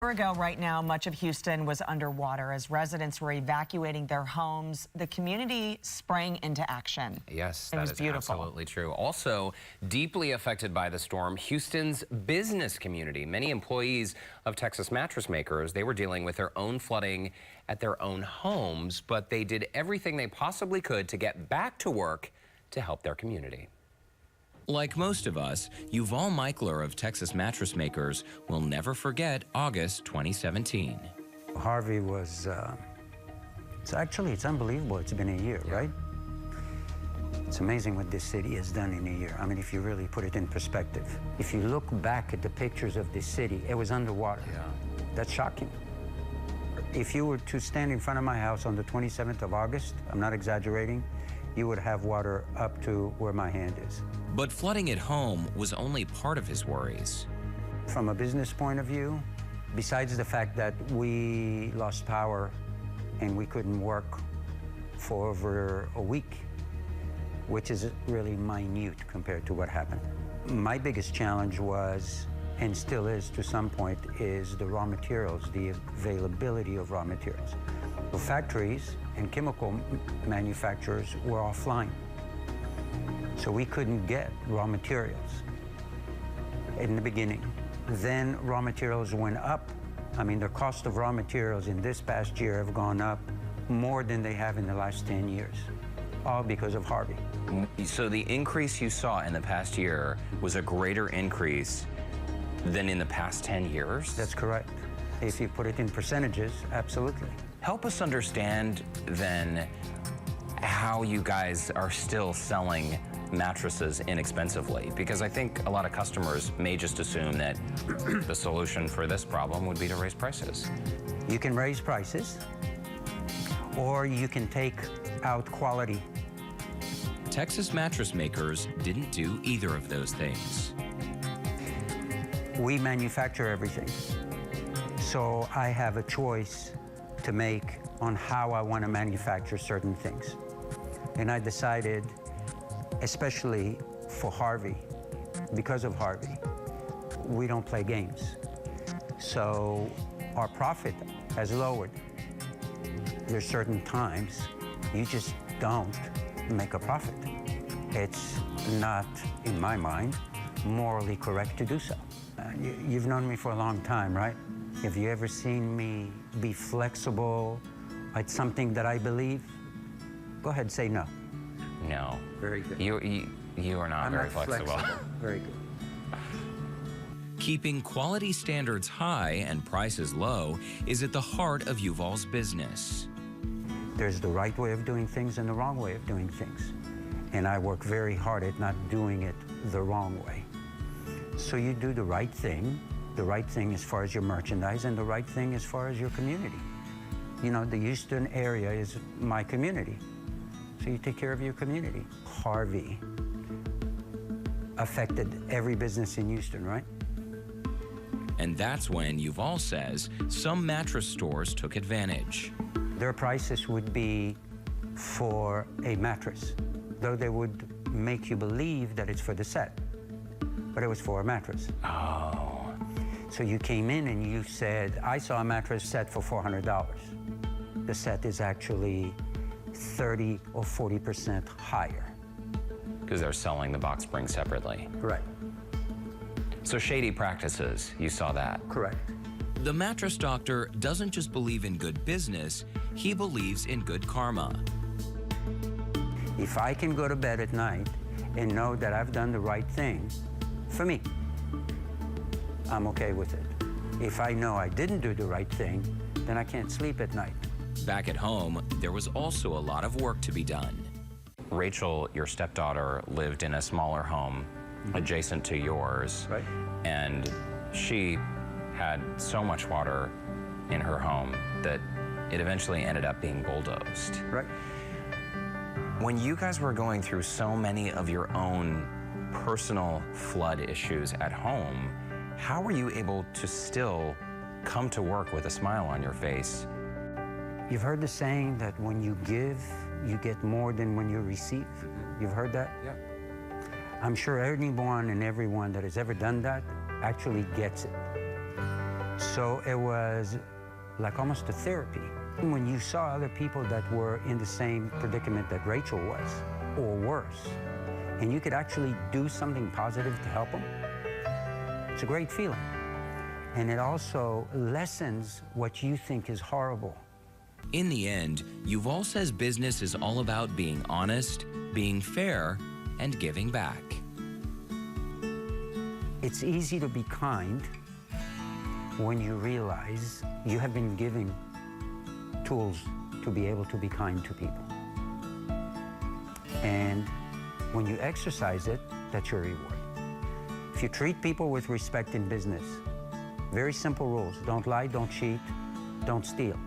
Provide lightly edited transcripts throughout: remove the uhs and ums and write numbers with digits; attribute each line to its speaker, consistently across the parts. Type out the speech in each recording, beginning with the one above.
Speaker 1: A year ago right now, much of Houston was underwater as residents were evacuating their homes. The community sprang into action.
Speaker 2: Yes,
Speaker 1: that is
Speaker 2: beautiful. Absolutely true. Also, deeply affected by the storm, Houston's business community. Many employees of Texas Mattress Makers, they were dealing with their own flooding at their own homes, but they did everything they possibly could to get back to work to help their community.
Speaker 3: Like most of us, Yuval Michler of Texas Mattress Makers will never forget August 2017.
Speaker 4: Harvey was, it's unbelievable. It's been a year, right? It's amazing what this city has done in a year. I mean, if you really put it in perspective. If you look back at the pictures of this city, it was underwater.
Speaker 2: Yeah.
Speaker 4: That's shocking. If you were to stand in front of my house on the 27th of August, I'm not exaggerating, you would have water up to where my hand is.
Speaker 3: But flooding at home was only part of his worries.
Speaker 4: From a business point of view, besides the fact that we lost power and we couldn't work for over a week, which is really minute compared to what happened. My biggest challenge was, and still is to some point, is the raw materials, the availability of raw materials. The factories and chemical manufacturers were offline, so we couldn't get raw materials in the beginning. Then raw materials went up. I mean, the cost of raw materials in this past year have gone up more than they have in the last 10 years, all because of Harvey.
Speaker 2: So the increase you saw in the past year was a greater increase than in the past 10 years?
Speaker 4: That's correct. If you put it in percentages, absolutely.
Speaker 2: Help us understand then how you guys are still selling mattresses inexpensively, because I think a lot of customers may just assume that the solution for this problem would be to raise prices.
Speaker 4: You can raise prices, or you can take out quality.
Speaker 3: Texas Mattress Makers didn't do either of those things.
Speaker 4: We manufacture everything, so I have a choice to make on how I want to manufacture certain things. And I decided, especially for Harvey, because of Harvey, we don't play games. So our profit has lowered. There's certain times you just don't make a profit. It's not, in my mind, morally correct to do so. You've known me for a long time, right? Have you ever seen me be flexible at something that I believe? Go ahead, say no.
Speaker 2: No.
Speaker 4: Very good.
Speaker 2: You are not
Speaker 4: I'm
Speaker 2: very
Speaker 4: not
Speaker 2: flexible.
Speaker 4: Very good.
Speaker 3: Keeping quality standards high and prices low is at the heart of Yuval's business.
Speaker 4: There's the right way of doing things and the wrong way of doing things. And I work very hard at not doing it the wrong way. So you do the right thing as far as your merchandise, and the right thing as far as your community. You know, the Houston area is my community, so you take care of your community. Harvey affected every business in Houston, right?
Speaker 3: And that's when Yuval says some mattress stores took advantage.
Speaker 4: Their prices would be for a mattress, though they would make you believe that it's for the set, but it was for a mattress.
Speaker 2: Oh.
Speaker 4: So you came in and you said, I saw a mattress set for $400. The set is actually 30 or 40% higher.
Speaker 2: Because they're selling the box spring separately.
Speaker 4: Right.
Speaker 2: So shady practices, you saw that.
Speaker 4: Correct.
Speaker 3: The mattress doctor doesn't just believe in good business, he believes in good karma.
Speaker 4: If I can go to bed at night and know that I've done the right thing, for me, I'm okay with it. If I know I didn't do the right thing, then I can't sleep at night.
Speaker 3: Back at home, there was also a lot of work to be done.
Speaker 2: Rachel, your stepdaughter, lived in a smaller home adjacent to yours.
Speaker 4: Right.
Speaker 2: And she had so much water in her home that it eventually ended up being bulldozed.
Speaker 4: Right.
Speaker 2: When you guys were going through so many of your own personal flood issues at home, how were you able to still come to work with a smile on your face?
Speaker 4: You've heard the saying that when you give, you get more than when you receive. You've heard that?
Speaker 2: Yeah.
Speaker 4: I'm sure anyone and everyone that has ever done that actually gets it. So it was like almost a therapy. When you saw other people that were in the same predicament that Rachel was, or worse, and you could actually do something positive to help them, it's a great feeling. And it also lessens what you think is horrible.
Speaker 3: In the end, Yuval says business is all about being honest, being fair, and giving back.
Speaker 4: It's easy to be kind when you realize you have been given tools to be able to be kind to people. And when you exercise it, that's your reward. If you treat people with respect in business, very simple rules. Don't lie, don't cheat, don't steal.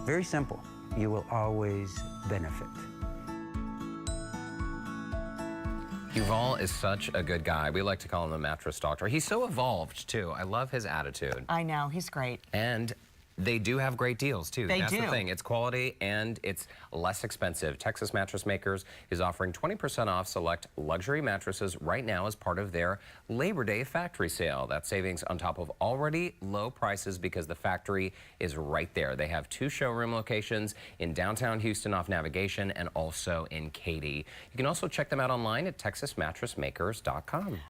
Speaker 4: Very simple. You will always benefit.
Speaker 2: Yuval is such a good guy. We like to call him the mattress doctor. He's so evolved, too. I love his attitude.
Speaker 1: I know, he's great.
Speaker 2: And they do have great deals, too.
Speaker 1: They
Speaker 2: That's
Speaker 1: do.
Speaker 2: the thing. It's quality and it's less expensive. Texas Mattress Makers is offering 20% off select luxury mattresses right now as part of their Labor Day factory sale. That's savings on top of already low prices because the factory is right there. They have 2 showroom locations in downtown Houston off Navigation and also in Katy. You can also check them out online at texasmattressmakers.com.